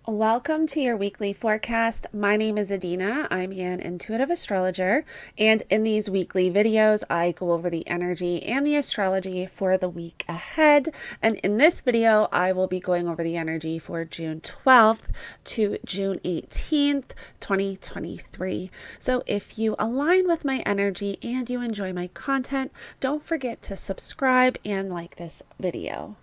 Welcome to your weekly forecast. My name is Adina. I'm an intuitive astrologer, and in these weekly videos, I go over the energy and the astrology for the week ahead. And in this video, I will be going over the energy for June 12th to June 18th, 2023. So if you align with my energy and you enjoy my content, don't forget to subscribe and like this video.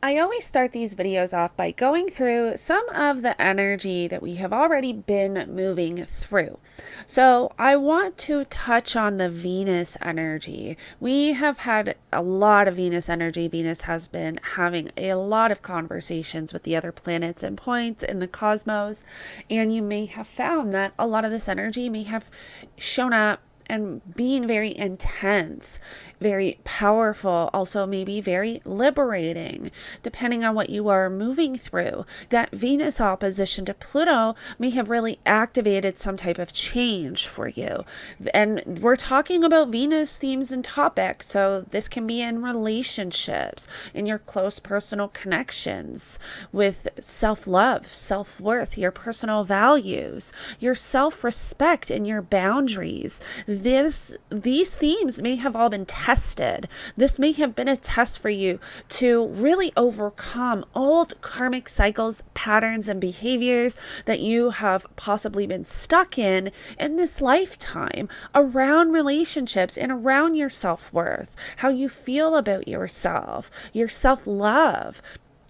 I always start these videos off by going through some of the energy that we have already been moving through. So I want to touch on the Venus energy. We have had a lot of Venus energy. Venus has been having a lot of conversations with the other planets and points in the cosmos. And you may have found that a lot of this energy may have shown up and being very intense, very powerful, also maybe very liberating, depending on what you are moving through. That Venus opposition to Pluto may have really activated some type of change for you. And we're talking about Venus themes and topics, so this can be in relationships, in your close personal connections, with self-love, self-worth, your personal values, your self-respect, and your boundaries. These themes may have all been tested. This may have been a test for you to really overcome old karmic cycles, patterns, and behaviors that you have possibly been stuck in this lifetime around relationships and around your self-worth, how you feel about yourself, your self-love.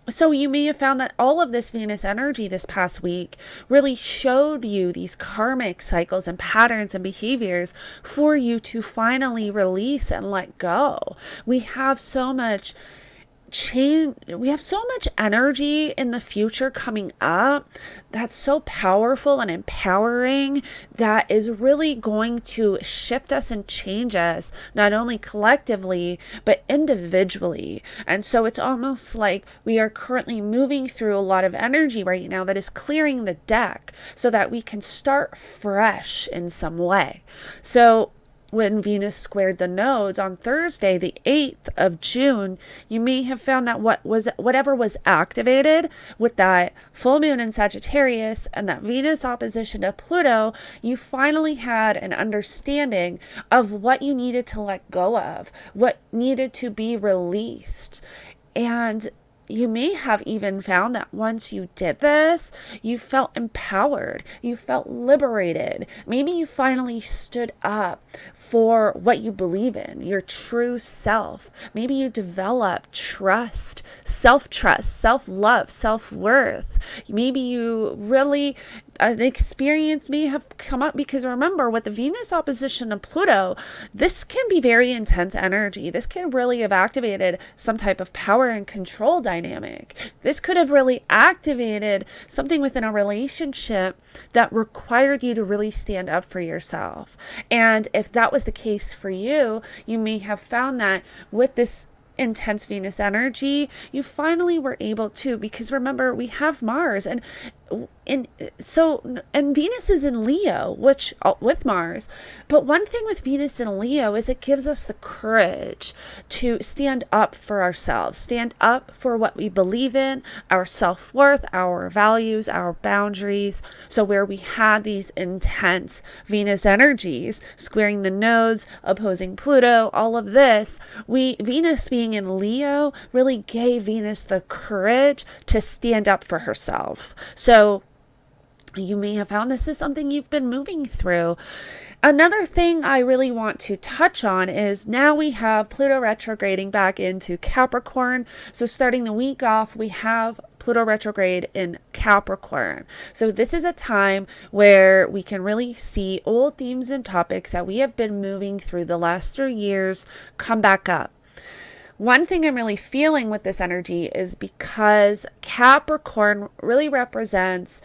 So you may have found that all of this Venus energy this past week really showed you these karmic cycles and patterns and behaviors for you to finally release and let go. We have so much change, we have so much energy in the future coming up that's so powerful and empowering, that is really going to shift us and change us, not only collectively but individually. And so it's almost like we are currently moving through a lot of energy right now that is clearing the deck so that we can start fresh in some way. So when Venus squared the nodes on Thursday, the 8th of June, you may have found that whatever was activated with that full moon in Sagittarius and that Venus opposition to Pluto, you finally had an understanding of what you needed to let go of, what needed to be released. And you may have even found that once you did this, you felt empowered, you felt liberated. Maybe you finally stood up for what you believe in, your true self. Maybe you developed trust, self-trust, self-love, self-worth. Maybe you really, an experience may have come up, because remember, with the Venus opposition to Pluto, this can be very intense energy. This can really have activated some type of power and control dynamic. This could have really activated something within a relationship that required you to really stand up for yourself. And if that was the case for you, you may have found that with this intense Venus energy, you finally were able to, because remember, we have Mars and Venus is in Leo, which with Mars. But one thing with Venus in Leo is it gives us the courage to stand up for ourselves, stand up for what we believe in, our self-worth, our values, our boundaries. So where we had these intense Venus energies squaring the nodes, opposing Pluto, all of this, Venus being in Leo really gave Venus the courage to stand up for herself. So you may have found this is something you've been moving through. Another thing I really want to touch on is now we have Pluto retrograding back into Capricorn. So starting the week off, we have Pluto retrograde in Capricorn. So this is a time where we can really see old themes and topics that we have been moving through the last 3 years come back up. One thing I'm really feeling with this energy is because Capricorn really represents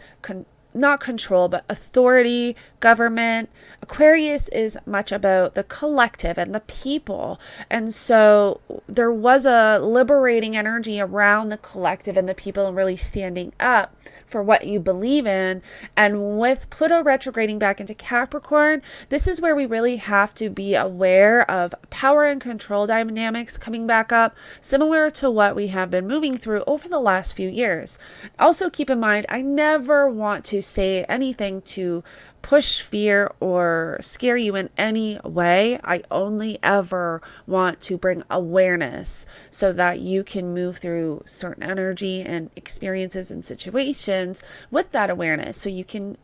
not control, but authority, government. Aquarius is much about the collective and the people. And so there was a liberating energy around the collective and the people and really standing up for what you believe in. And with Pluto retrograding back into Capricorn, this is where we really have to be aware of power and control dynamics coming back up, similar to what we have been moving through over the last few years. Also, keep in mind, I never want to say anything to push fear or scare you in any way. I only ever want to bring awareness so that you can move through certain energy and experiences and situations with that awareness. So you can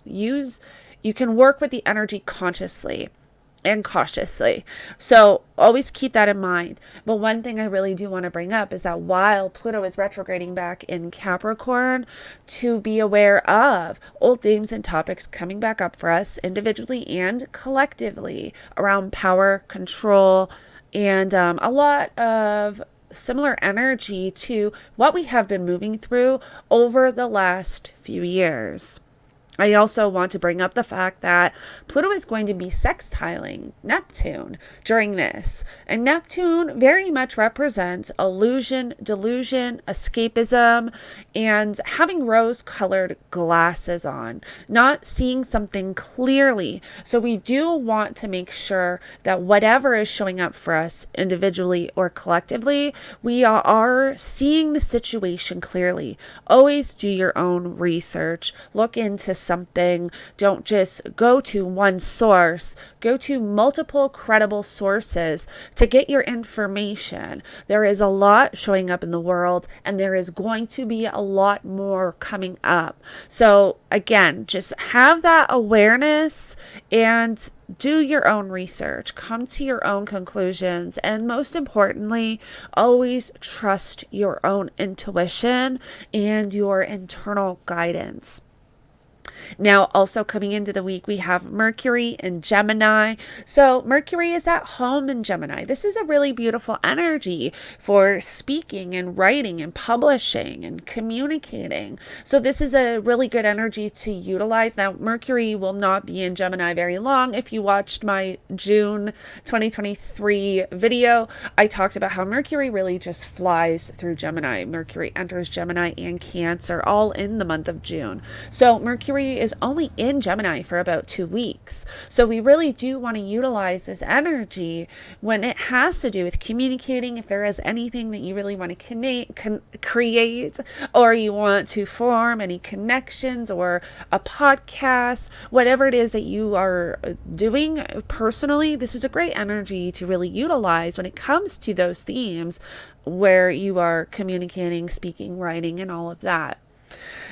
work with the energy consciously and cautiously. So always keep that in mind. But one thing I really do want to bring up is that while Pluto is retrograding back in Capricorn, to be aware of old themes and topics coming back up for us individually and collectively around power, control, and a lot of similar energy to what we have been moving through over the last few years. I also want to bring up the fact that Pluto is going to be sextiling Neptune during this. And Neptune very much represents illusion, delusion, escapism, and having rose-colored glasses on, not seeing something clearly. So we do want to make sure that whatever is showing up for us individually or collectively, we are seeing the situation clearly. Always do your own research. Look into something. Don't just go to one source. Go to multiple credible sources to get your information. There is a lot showing up in the world, and there is going to be a lot more coming up. So again, just have that awareness and do your own research, come to your own conclusions, and most importantly, always trust your own intuition and your internal guidance. Now, also coming into the week, we have Mercury in Gemini. So Mercury is at home in Gemini. This is a really beautiful energy for speaking and writing and publishing and communicating. So this is a really good energy to utilize. Now, Mercury will not be in Gemini very long. If you watched my June 2023 video, I talked about how Mercury really just flies through Gemini. Mercury enters Gemini and Cancer all in the month of June. So Mercury is only in Gemini for about 2 weeks. So we really do want to utilize this energy when it has to do with communicating. If there is anything that you really want to create, or you want to form any connections or a podcast, whatever it is that you are doing personally, this is a great energy to really utilize when it comes to those themes where you are communicating, speaking, writing, and all of that.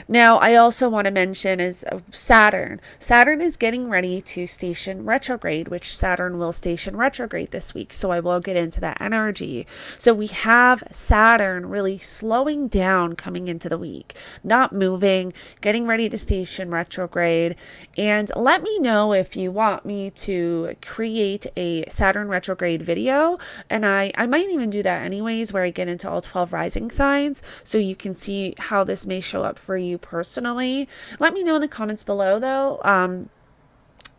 Now, I also want to mention is Saturn. Saturn is getting ready to station retrograde, which Saturn will station retrograde this week. So I will get into that energy. So we have Saturn really slowing down coming into the week, not moving, getting ready to station retrograde. And let me know if you want me to create a Saturn retrograde video. And I might even do that anyways, where I get into all 12 rising signs, so you can see how this may show up for you personally. Let me know in the comments below though.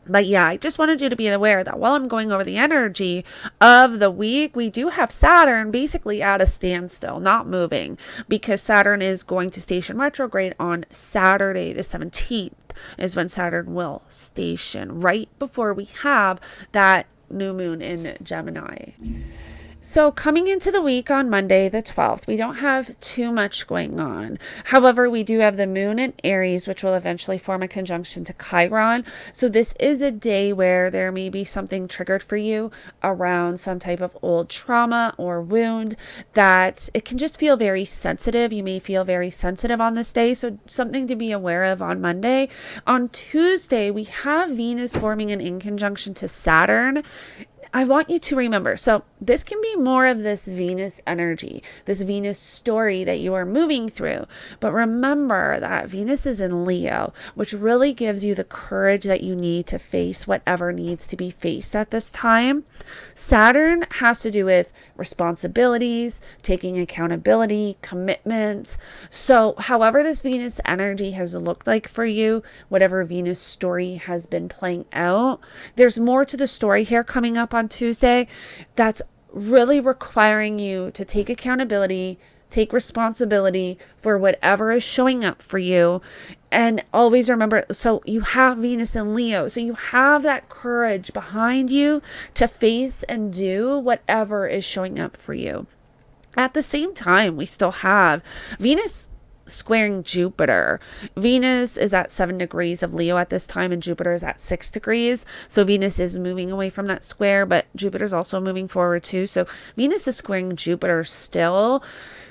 But yeah, I just wanted you to be aware that while I'm going over the energy of the week, we do have Saturn basically at a standstill, not moving, because Saturn is going to station retrograde on Saturday the 17th is when Saturn will station, right before we have that new moon in Gemini. So coming into the week on Monday, the 12th, we don't have too much going on. However, we do have the moon in Aries, which will eventually form a conjunction to Chiron. So this is a day where there may be something triggered for you around some type of old trauma or wound that it can just feel very sensitive. You may feel very sensitive on this day. So something to be aware of on Monday. On Tuesday, we have Venus forming an in conjunction to Saturn. I want you to remember, so this can be more of this Venus energy, this Venus story that you are moving through. But remember that Venus is in Leo, which really gives you the courage that you need to face whatever needs to be faced at this time. Saturn has to do with responsibilities, taking accountability, commitments. So however this Venus energy has looked like for you, whatever Venus story has been playing out, there's more to the story here coming up on Tuesday that's really requiring you to take accountability, take responsibility for whatever is showing up for you. And always remember, so you have Venus in Leo, so you have that courage behind you to face and do whatever is showing up for you. At the same time, we still have Venus squaring Jupiter. Venus is at 7 degrees of Leo at this time, and Jupiter is at 6 degrees. So Venus is moving away from that square, but Jupiter's also moving forward too. So Venus is squaring Jupiter still.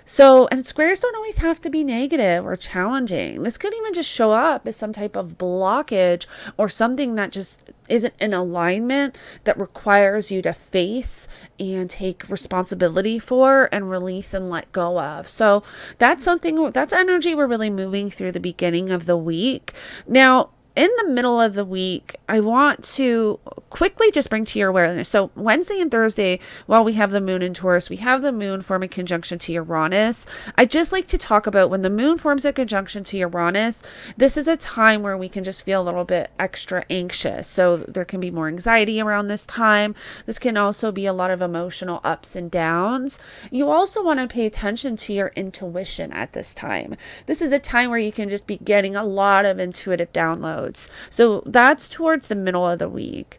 So, and squares don't always have to be negative or challenging. This could even just show up as some type of blockage or something that just isn't in alignment that requires you to face and take responsibility for and release and let go of. So that's something, that's energy we're really moving through the beginning of the week. Now, in the middle of the week, I want to quickly just bring to your awareness. So Wednesday and Thursday, while we have the moon in Taurus, we have the moon forming conjunction to Uranus. I just like to talk about when the moon forms a conjunction to Uranus, this is a time where we can just feel a little bit extra anxious. So there can be more anxiety around this time. This can also be a lot of emotional ups and downs. You also want to pay attention to your intuition at this time. This is a time where you can just be getting a lot of intuitive downloads. So that's towards the middle of the week.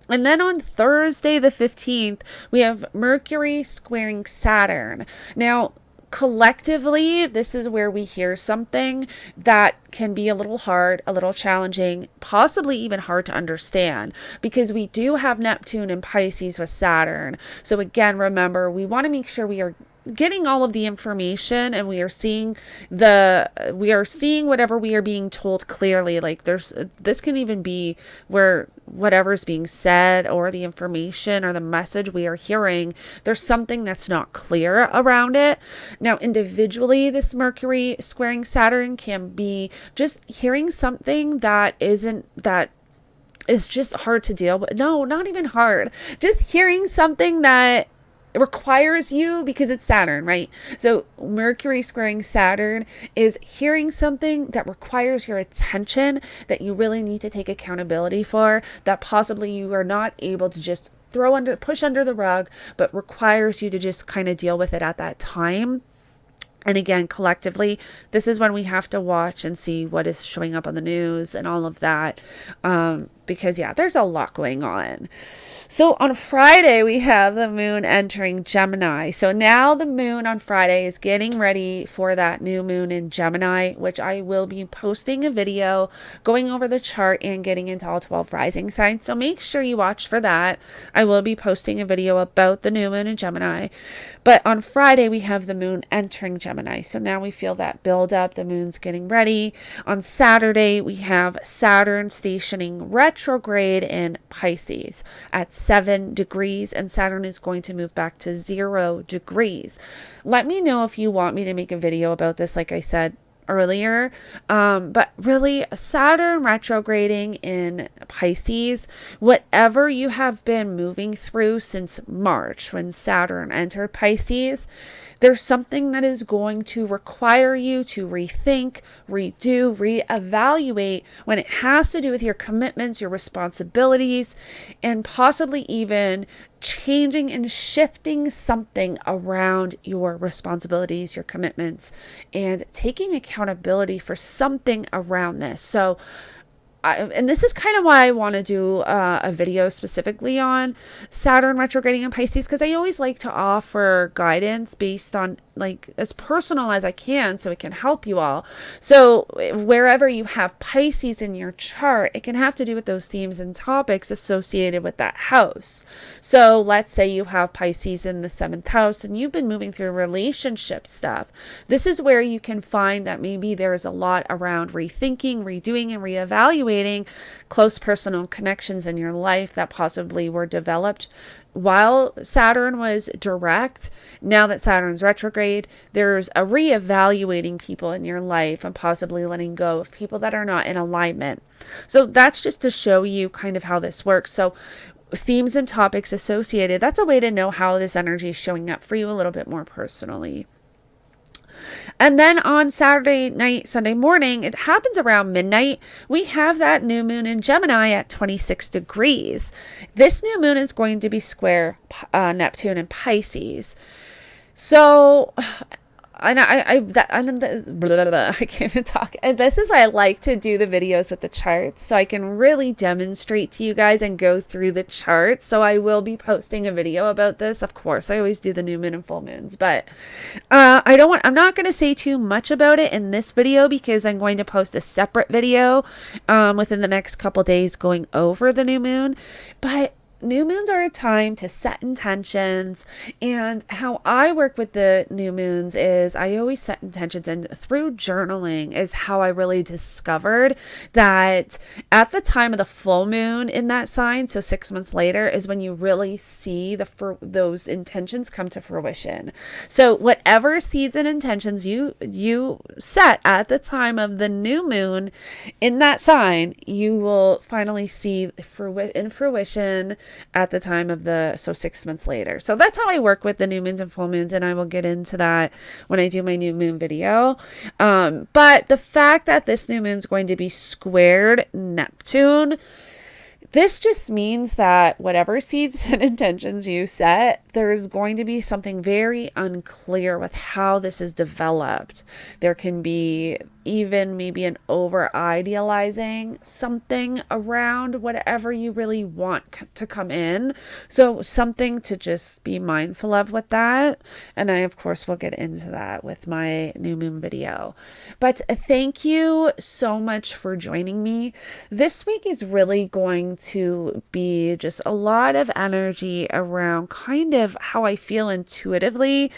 And then on Thursday, the 15th, we have Mercury squaring Saturn. Now, collectively, this is where we hear something that can be a little hard, a little challenging, possibly even hard to understand, because we do have Neptune and Pisces with Saturn. So again, remember, we want to make sure we are getting all of the information and we are seeing whatever we are being told clearly. Like this can even be where whatever's being said or the information or the message we are hearing, there's something that's not clear around it. Now, individually, this Mercury squaring Saturn can be just hearing something that is just hard to deal with. No, not even hard. Just hearing something that it requires you, because it's Saturn, right? So Mercury squaring Saturn is hearing something that requires your attention, that you really need to take accountability for, that possibly you are not able to just push under the rug, but requires you to just kind of deal with it at that time. And again, collectively, this is when we have to watch and see what is showing up on the news and all of that. Because yeah, there's a lot going on. So on Friday, we have the moon entering Gemini. So now the moon on Friday is getting ready for that new moon in Gemini, which I will be posting a video going over the chart and getting into all 12 rising signs. So make sure you watch for that. I will be posting a video about the new moon in Gemini. But on Friday, we have the moon entering Gemini. So now we feel that build up. The moon's getting ready. On Saturday, we have Saturn stationing retrograde in Pisces at 7 degrees, and Saturn is going to move back to 0 degrees. Let me know if you want me to make a video about this, like I said earlier. But really, Saturn retrograding in Pisces, whatever you have been moving through since March when Saturn entered Pisces, there's something that is going to require you to rethink, redo, reevaluate when it has to do with your commitments, your responsibilities, and possibly even changing and shifting something around your responsibilities, your commitments, and taking accountability for something around this. So, and this is kind of why I want to do a video specifically on Saturn retrograding in Pisces, because I always like to offer guidance based on like as personal as I can so it can help you all. So wherever you have Pisces in your chart, it can have to do with those themes and topics associated with that house. So let's say you have Pisces in the 7th house and you've been moving through relationship stuff. This is where you can find that maybe there is a lot around rethinking, redoing, and reevaluating evaluating close personal connections in your life that possibly were developed while Saturn was direct. Now that Saturn's retrograde, there's a reevaluating people in your life and possibly letting go of people that are not in alignment. So that's just to show you kind of how this works. So themes and topics associated, that's a way to know how this energy is showing up for you a little bit more personally. And then on Saturday night, Sunday morning, it happens around midnight. We have that new moon in Gemini at 26 degrees. This new moon is going to be square Neptune and Pisces. So, and I can't even talk. And this is why I like to do the videos with the charts, so I can really demonstrate to you guys and go through the charts. So I will be posting a video about this. Of course, I always do the new moon and full moons, but I'm not going to say too much about it in this video because I'm going to post a separate video within the next couple days going over the new moon. But new moons are a time to set intentions, and how I work with the new moons is I always set intentions, and through journaling is how I really discovered that at the time of the full moon in that sign, so 6 months later, is when you really see those intentions come to fruition. So whatever seeds and intentions you set at the time of the new moon in that sign, you will finally see in fruition at the time of 6 months later. So that's how I work with the new moons and full moons, and I will get into that when I do my new moon video. But the fact that this new moon is going to be squared Neptune, this just means that whatever seeds and intentions you set, there's going to be something very unclear with how this is developed. There can be even maybe an over idealizing something around whatever you really want to come in. So something to just be mindful of with that. And I, of course, will get into that with my new moon video. But thank you so much for joining me. This week is really going to be just a lot of energy around kind of how I feel intuitively.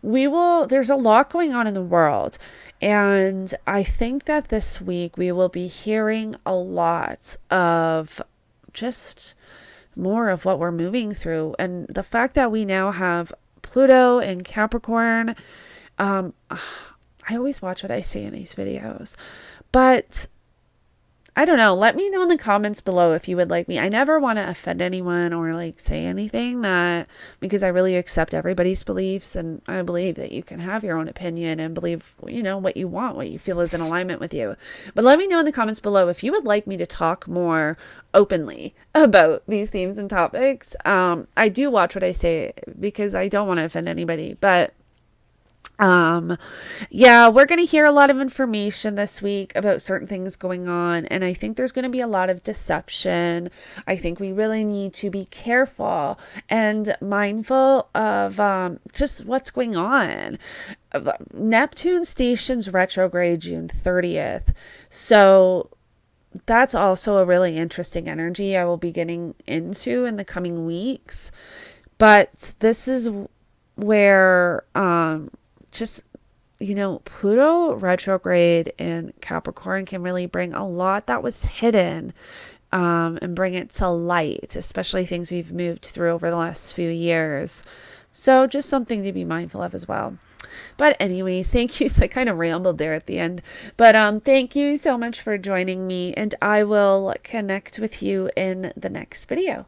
There's a lot going on in the world. And I think that this week we will be hearing a lot of just more of what we're moving through. And the fact that we now have Pluto and Capricorn, I always watch what I say in these videos, but I don't know. Let me know in the comments below if you would like me. I never want to offend anyone or say anything because I really accept everybody's beliefs, and I believe that you can have your own opinion and believe, what you want, what you feel is in alignment with you. But let me know in the comments below if you would like me to talk more openly about these themes and topics. I do watch what I say because I don't want to offend anybody, but yeah, we're going to hear a lot of information this week about certain things going on, and I think there's going to be a lot of deception. I think we really need to be careful and mindful of just what's going on. Neptune stations retrograde June 30th, so that's also a really interesting energy I will be getting into in the coming weeks. But this is where Pluto retrograde in Capricorn can really bring a lot that was hidden and bring it to light, especially things we've moved through over the last few years. So just something to be mindful of as well. But anyways, thank you. So I kind of rambled there at the end. But thank you so much for joining me, and I will connect with you in the next video.